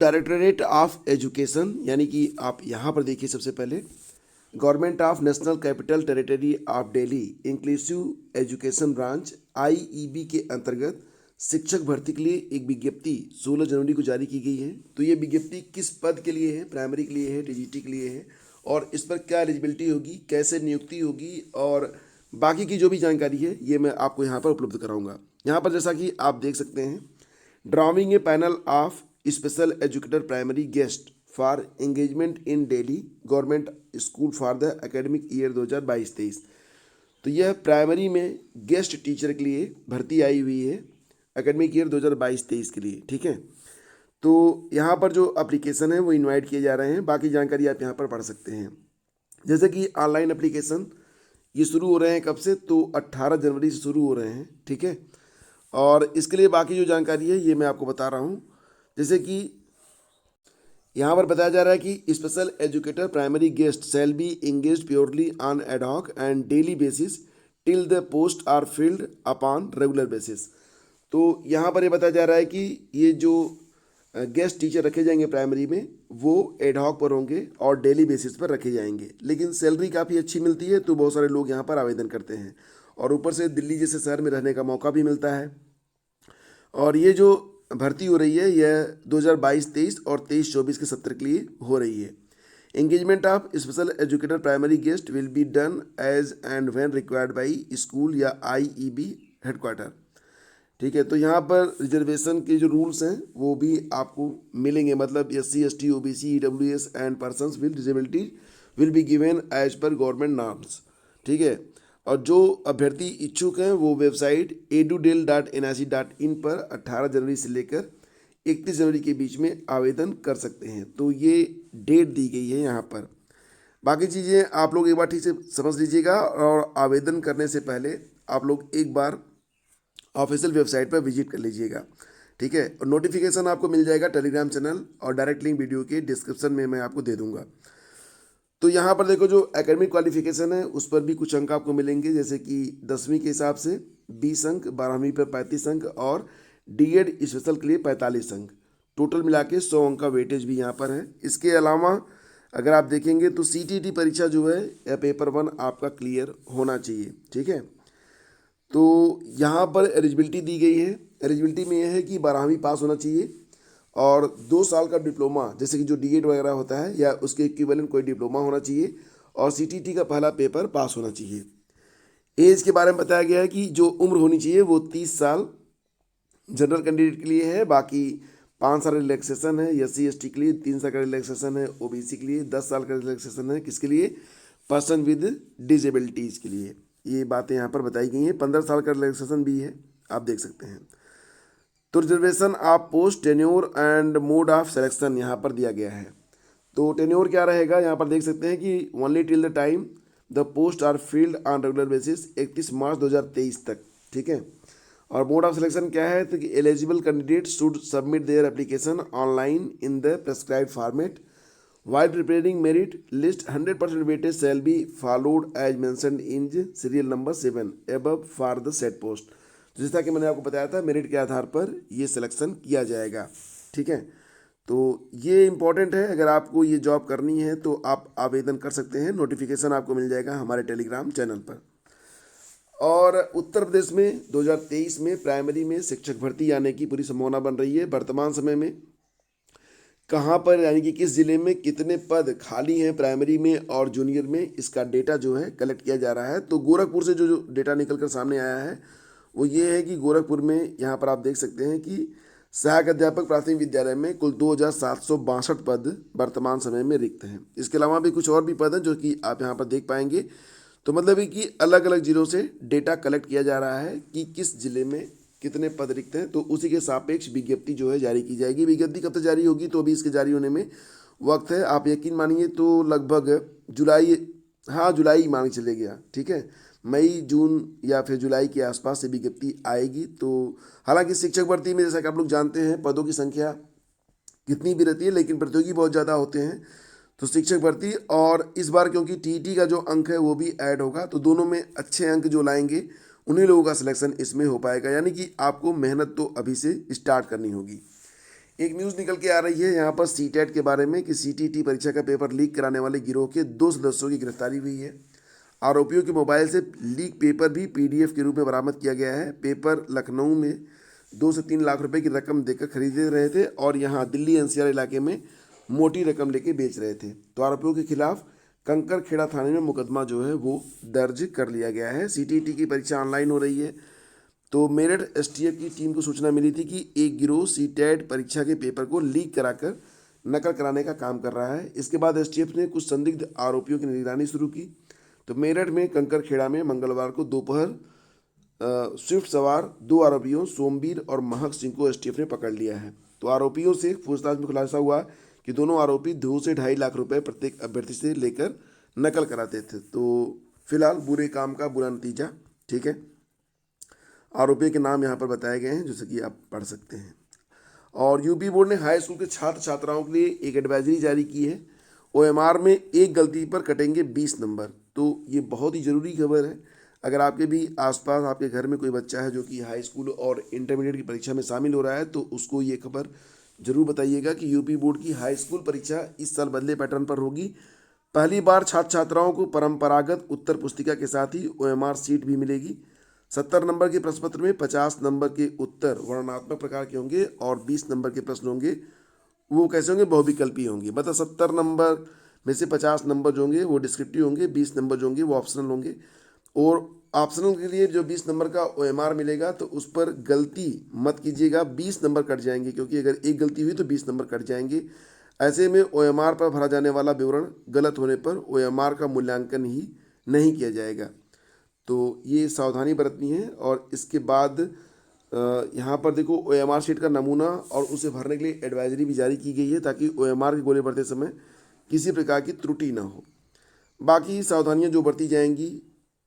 Directorate of education, यानी कि आप यहाँ पर देखिए सबसे पहले government of national capital territory of Delhi inclusive education branch IEB के अंतर्गत शिक्षक भर्ती के लिए एक विज्ञप्ति 16 जनवरी को जारी की गई है। तो ये विज्ञप्ति किस पद के लिए है? प्राइमरी के लिए है, टीजीटी के लिए है, और इस पर क्या एलिजिबिलिटी होगी, कैसे नियुक्ति होगी, और बाकी की जो भी जानकारी है ये मैं आपको यहाँ पर उपलब्ध कराऊंगा। यहाँ पर जैसा कि आप देख सकते हैं, drawing a panel of special educator primary guest for engagement in Delhi government school for the academic year 2022-23। तो यह प्राइमरी में गेस्ट टीचर के लिए भर्ती आई हुई है एकेडमिक ईयर 2022-23 के लिए। ठीक है, तो यहाँ पर जो एप्लीकेशन है वो इनवाइट किए जा रहे हैं। बाकी जानकारी आप यहाँ पर पढ़ सकते हैं। जैसे कि ऑनलाइन एप्लीकेशन ये शुरू हो रहे हैं कब से? तो 18 जनवरी से शुरू हो रहे हैं। ठीक है, और इसके लिए बाकी जो जानकारी है ये मैं आपको बता रहा हूँ। जैसे कि यहाँ पर बताया जा रहा है कि special educator primary guest shall be engaged purely on ad hoc and daily basis till the post are filled upon regular basis. तो यहाँ पर ये बताया जा रहा है कि ये जो गेस्ट टीचर रखे जाएंगे प्राइमरी में वो एडहॉक पर होंगे और डेली बेसिस पर रखे जाएंगे, लेकिन सैलरी काफ़ी अच्छी मिलती है, तो बहुत सारे लोग यहाँ पर आवेदन करते हैं और ऊपर से दिल्ली जैसे शहर में रहने का मौका भी मिलता है। और ये जो भर्ती हो रही है यह 2022-23 और 23-24 के सत्र के लिए हो रही है। Engagement of special educator primary guest will be done as and when required by school या आईईबी हेडक्वार्टर। ठीक है, तो यहाँ पर रिजर्वेशन के जो रूल्स हैं वो भी आपको मिलेंगे, मतलब SC ST OBC EWS and persons with disability will be given as per government norms. ठीक है, और जो अभ्यर्थी इच्छुक हैं वो वेबसाइट edudel.nic.in पर 18 जनवरी से लेकर 31 जनवरी के बीच में आवेदन कर सकते हैं। तो ये डेट दी गई है यहाँ पर। बाकी चीज़ें आप लोग एक बार ठीक से समझ लीजिएगा, और आवेदन करने से पहले आप लोग एक बार ऑफिशियल वेबसाइट पर विजिट कर लीजिएगा। ठीक है, और नोटिफिकेशन आपको मिल जाएगा टेलीग्राम चैनल और डायरेक्ट लिंक वीडियो के डिस्क्रिप्शन में मैं आपको दे दूंगा। तो यहाँ पर देखो जो एकेडमिक क्वालिफिकेशन है उस पर भी कुछ अंक आपको मिलेंगे, जैसे कि 10वीं के हिसाब से 20 अंक, 12वीं पर 35 अंक और डीएड स्पेशल के लिए 45 अंक, टोटल मिला के 100 अंक का वेटेज भी यहाँ पर है। इसके अलावा अगर आप देखेंगे तो CTT परीक्षा जो है या पेपर 1 आपका क्लियर होना चाहिए। ठीक है, तो यहाँ पर एलिजिबिलिटी दी गई है। एलिजिबिलिटी में यह है कि 12वीं पास होना चाहिए और 2 साल का डिप्लोमा, जैसे कि जो डीएड वगैरह होता है या उसके इक्विवेलेंट कोई डिप्लोमा होना चाहिए, और CTT का पहला पेपर पास होना चाहिए। एज के बारे में बताया गया है कि जो उम्र होनी चाहिए वो 30 साल जनरल कैंडिडेट के लिए है, बाकी 5 साल रिलैक्सेशन है। SC ST के लिए 3 साल का रिलैक्सेशन है। OBC के लिए 10 साल का रिलैक्सेशन है। किसके लिए? पर्सन विद डिजेबिलिटीज़ के लिए। ये बातें यहाँ पर बताई गई हैं। 15 साल का रिलैक्सेशन भी है, आप देख सकते हैं। तो reservation of post, tenure and mode of selection यहाँ पर दिया गया है। तो टेन्योर क्या रहेगा यहाँ पर देख सकते हैं कि only till the time the post are filled on regular basis 31 March 2023 तक। ठीक है, और मोड ऑफ सिलेक्शन क्या है? तो कि eligible candidate should submit their application online in the prescribed format while preparing merit list 100% weightage shall be followed as mentioned in serial number 7 above for the set post। जैसा कि मैंने आपको बताया था मेरिट के आधार पर ये सिलेक्शन किया जाएगा। ठीक है, तो ये इम्पॉर्टेंट है। अगर आपको ये जॉब करनी है तो आप आवेदन कर सकते हैं। नोटिफिकेशन आपको मिल जाएगा हमारे टेलीग्राम चैनल पर। और उत्तर प्रदेश में 2023 में प्राइमरी में शिक्षक भर्ती आने की पूरी संभावना बन रही है। वर्तमान समय में कहाँ पर, यानी कि किस ज़िले में कितने पद खाली हैं प्राइमरी में और जूनियर में, इसका डेटा जो है कलेक्ट किया जा रहा है। तो गोरखपुर से जो डेटा निकल कर सामने आया है वो ये है कि गोरखपुर में यहाँ पर आप देख सकते हैं कि सहायक अध्यापक प्राथमिक विद्यालय में कुल 2762 पद वर्तमान समय में रिक्त हैं। इसके अलावा भी कुछ और भी पद हैं जो कि आप यहाँ पर देख पाएंगे। तो मतलब है कि अलग अलग ज़िलों से डेटा कलेक्ट किया जा रहा है कि किस ज़िले में कितने पद रिक्त हैं, तो उसी के सापेक्ष विज्ञप्ति जो है जारी की जाएगी। विज्ञप्ति कब तक जारी होगी? तो अभी इसके जारी होने में वक्त है। आप यकीन मानिए तो लगभग जुलाई, हाँ जुलाई मान के चले गया। ठीक है, मई जून या फिर जुलाई के आसपास से विज्ञप्ति आएगी। तो हालांकि शिक्षक भर्ती में जैसा कि आप लोग जानते हैं पदों की संख्या कितनी भी रहती है, लेकिन प्रतियोगी बहुत ज़्यादा होते हैं। तो शिक्षक भर्ती, और इस बार क्योंकि TET का जो अंक है वो भी ऐड होगा, तो दोनों में अच्छे अंक जो लाएंगे उन्हीं लोगों का सिलेक्शन इसमें हो पाएगा। यानी कि आपको मेहनत तो अभी से स्टार्ट करनी होगी। एक न्यूज़ निकल के आ रही है यहाँ पर सीटेट के बारे में कि सीटीटी परीक्षा का पेपर लीक कराने वाले गिरोह के 2 सदस्यों की गिरफ्तारी हुई है। आरोपियों के मोबाइल से लीक पेपर भी पीडीएफ के रूप में बरामद किया गया है। पेपर लखनऊ में 2 से 3 लाख रुपए की रकम देकर खरीदे रहे थे और यहाँ दिल्ली एनसीआर इलाके में मोटी रकम लेके बेच रहे थे। तो आरोपियों के खिलाफ कंकर खेड़ा थाने में मुकदमा जो है वो दर्ज कर लिया गया है। सीटीटी की परीक्षा ऑनलाइन हो रही है। तो मेरठ एसटीएफ की टीम को सूचना मिली थी कि एक गिरोह सीटेट परीक्षा के पेपर को लीक कराकर नकल कराने का काम कर रहा है। इसके बाद एसटीएफ ने कुछ संदिग्ध आरोपियों की निगरानी शुरू की। तो मेरठ में कंकर खेड़ा में मंगलवार को दोपहर स्विफ्ट सवार 2 आरोपियों सोमवीर और महक सिंह को एसटीएफ ने पकड़ लिया है। तो आरोपियों से पूछताछ में खुलासा हुआ कि दोनों आरोपी 2 से 2.5 लाख रुपए प्रत्येक अभ्यर्थी से लेकर नकल कराते थे। तो फिलहाल बुरे काम का बुरा नतीजा, ठीक है। आरोपियों के नाम यहाँ पर बताए गए हैं, जैसे कि आप पढ़ सकते हैं। और यूपी बोर्ड ने हाई स्कूल के छात्र छात्राओं के लिए एक एडवाइजरी जारी की है। ओएमआर में एक गलती पर कटेंगे 20 नंबर। तो ये बहुत ही ज़रूरी खबर है। अगर आपके भी आसपास आपके घर में कोई बच्चा है जो कि हाई स्कूल और इंटरमीडिएट की परीक्षा में शामिल हो रहा है, तो उसको ये खबर जरूर बताइएगा कि यूपी बोर्ड की हाई स्कूल परीक्षा इस साल बदले पैटर्न पर होगी। पहली बार छात्र छात्राओं को परंपरागत उत्तर पुस्तिका के साथ ही ओएमआर सीट भी मिलेगी। 70 नंबर के प्रश्न पत्र में 50 नंबर के उत्तर वर्णनात्मक प्रकार के होंगे और 20 नंबर के प्रश्न होंगे वो कैसे होंगे, बहुविकल्पी होंगे। मतलब 70 नंबर में से 50 नंबर जो होंगे वो डिस्क्रिप्टिव होंगे, 20 नंबर जो होंगे वो ऑप्शनल होंगे। और ऑप्शनल के लिए जो 20 नंबर का ओएमआर मिलेगा तो उस पर गलती मत कीजिएगा, 20 नंबर कट जाएंगे, क्योंकि अगर एक गलती हुई तो 20 नंबर कट जाएंगे। ऐसे में ओएमआर पर भरा जाने वाला विवरण गलत होने पर ओएमआर का मूल्यांकन ही नहीं किया जाएगा। तो ये सावधानी बरतनी है। और इसके बाद यहाँ पर देखो ओएमआर शीट का नमूना और उसे भरने के लिए एडवाइजरी भी जारी की गई है ताकि ओएमआर के गोले भरते समय किसी प्रकार की त्रुटि ना हो। बाकी सावधानियाँ जो बरती जाएंगी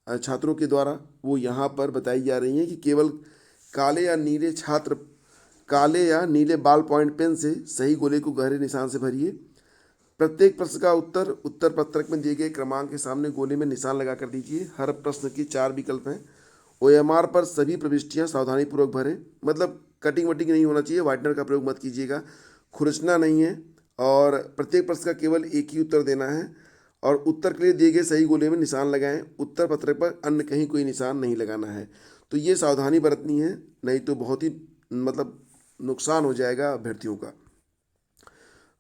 छात्रों के द्वारा वो यहाँ पर बताई जा रही हैं कि केवल काले या नीले बाल पॉइंट पेन से सही गोले को गहरे निशान से भरिए। प्रत्येक प्रश्न का उत्तर पत्रक में दिए गए क्रमांक के सामने गोले में निशान लगाकर दीजिए। हर प्रश्न के 4 विकल्प हैं। ओएमआर पर सभी प्रविष्टियां सावधानीपूर्वक भरें, मतलब कटिंग वटिंग नहीं होना चाहिए, व्हाइटनर का प्रयोग मत कीजिएगा, खुरचना नहीं है। और प्रत्येक प्रश्न का केवल एक ही उत्तर देना है और उत्तर के लिए दिए गए सही गोले में निशान लगाएं। उत्तर पत्रक पर अन्य कहीं कोई निशान नहीं लगाना है। तो ये सावधानी बरतनी है, नहीं तो बहुत ही मतलब नुकसान हो जाएगा अभ्यर्थियों का।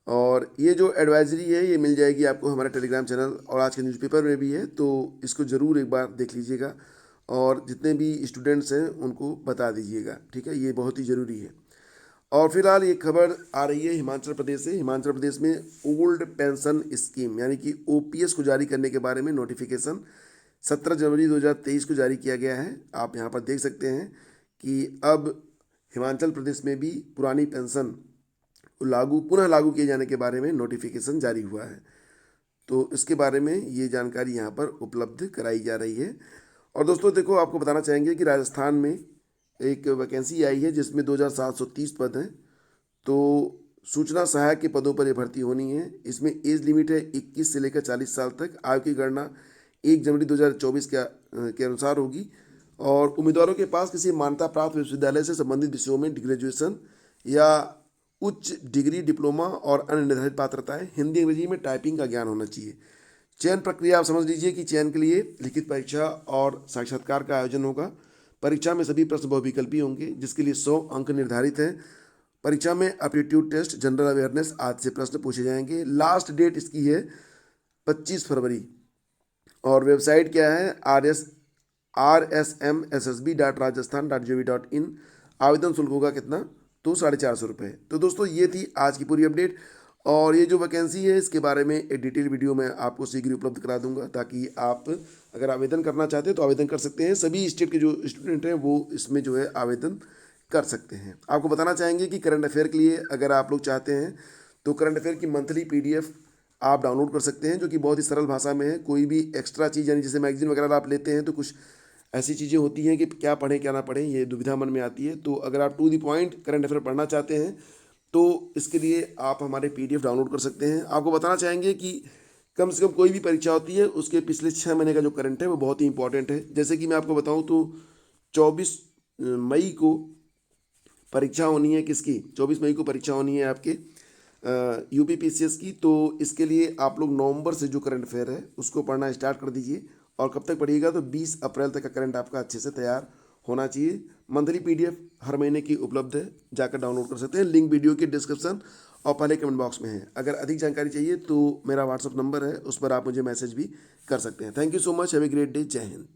और ये जो एडवाइजरी है ये मिल जाएगी आपको हमारे टेलीग्राम चैनल और आज के न्यूज़पेपर में भी है, तो इसको ज़रूर एक बार देख लीजिएगा और जितने भी स्टूडेंट्स हैं उनको बता दीजिएगा, ठीक है। ये बहुत ही ज़रूरी है। और फिलहाल ये खबर आ रही है हिमाचल प्रदेश से। हिमाचल प्रदेश में ओल्ड पेंशन स्कीम यानी कि ओपीएस को जारी करने के बारे में नोटिफिकेशन 17 जनवरी 2023 को जारी किया गया है। आप यहाँ पर देख सकते हैं कि अब हिमाचल प्रदेश में भी पुरानी पेंशन पुनः लागू किए जाने के बारे में नोटिफिकेशन जारी हुआ है। तो इसके बारे में ये जानकारी यहाँ पर उपलब्ध कराई जा रही है। और दोस्तों देखो, आपको बताना चाहेंगे कि राजस्थान में एक वैकेंसी आई है जिसमें 2730 पद हैं। तो सूचना सहायक के पदों पर ये भर्ती होनी है। इसमें एज लिमिट है 21 से लेकर 40 साल तक। आयु की गणना 1 जनवरी 2024 के अनुसार होगी। और उम्मीदवारों के पास किसी मान्यता प्राप्त विश्वविद्यालय से संबंधित विषयों में ग्रेजुएशन या उच्च डिग्री, डिप्लोमा और अन्य निर्धारित पात्रताएं, हिंदी अंग्रेजी में टाइपिंग का ज्ञान होना चाहिए। चयन प्रक्रिया आप समझ लीजिए कि चयन के लिए लिखित परीक्षा और साक्षात्कार का आयोजन होगा। परीक्षा में सभी प्रश्न बहुविकल्पी होंगे जिसके लिए 100 अंक निर्धारित हैं। परीक्षा में एप्टीट्यूड टेस्ट, जनरल अवेयरनेस आदि से प्रश्न पूछे जाएंगे। लास्ट डेट इसकी है 25 फरवरी। और वेबसाइट क्या है, rsmssb.rajasthan.gov.in। आवेदन शुल्क होगा कितना, तो 450 रुपये। तो दोस्तों ये थी आज की पूरी अपडेट। और ये जो वैकेंसी है इसके बारे में एक डिटेल वीडियो मैं आपको शीघ्र ही उपलब्ध करा दूंगा ताकि आप अगर आवेदन करना चाहते हैं तो आवेदन कर सकते हैं। सभी स्टेट के जो स्टूडेंट हैं वो इसमें जो है आवेदन कर सकते हैं। आपको बताना चाहेंगे कि करंट अफेयर के लिए अगर आप लोग चाहते हैं तो करंट अफेयर की मंथली पीडीएफ आप डाउनलोड कर सकते हैं, जो कि बहुत ही सरल भाषा में है। कोई भी एक्स्ट्रा चीज़ यानी जैसे मैगजीन वगैरह आप लेते हैं तो कुछ ऐसी चीज़ें होती हैं कि क्या पढ़ें क्या ना पढ़ें, ये दुविधा मन में आती है। तो अगर आप to the point current affair पढ़ना चाहते हैं तो इसके लिए आप हमारे पीडीएफ डाउनलोड कर सकते हैं। आपको बताना चाहेंगे कि कम से कम कोई भी परीक्षा होती है उसके पिछले 6 महीने का जो करंट है वो बहुत ही इंपॉर्टेंट है। जैसे कि मैं आपको बताऊं तो 24 मई को परीक्षा होनी है किसकी, 24 मई को परीक्षा होनी है आपके यूपीपीसीएस की। तो इसके लिए आप लोग नवंबर से जो करंट अफेयर है उसको पढ़ना स्टार्ट कर दीजिए। और कब तक पढ़िएगा, तो 20 अप्रैल तक का करंट आपका अच्छे से तैयार होना चाहिए। मंथली पीडीएफ हर महीने की उपलब्ध है, जाकर डाउनलोड कर सकते हैं। लिंक वीडियो के डिस्क्रिप्शन और पहले कमेंट बॉक्स में है। अगर अधिक जानकारी चाहिए तो मेरा व्हाट्सअप नंबर है, उस पर आप मुझे मैसेज भी कर सकते हैं। Thank you so much, have a great day, जय हिंद।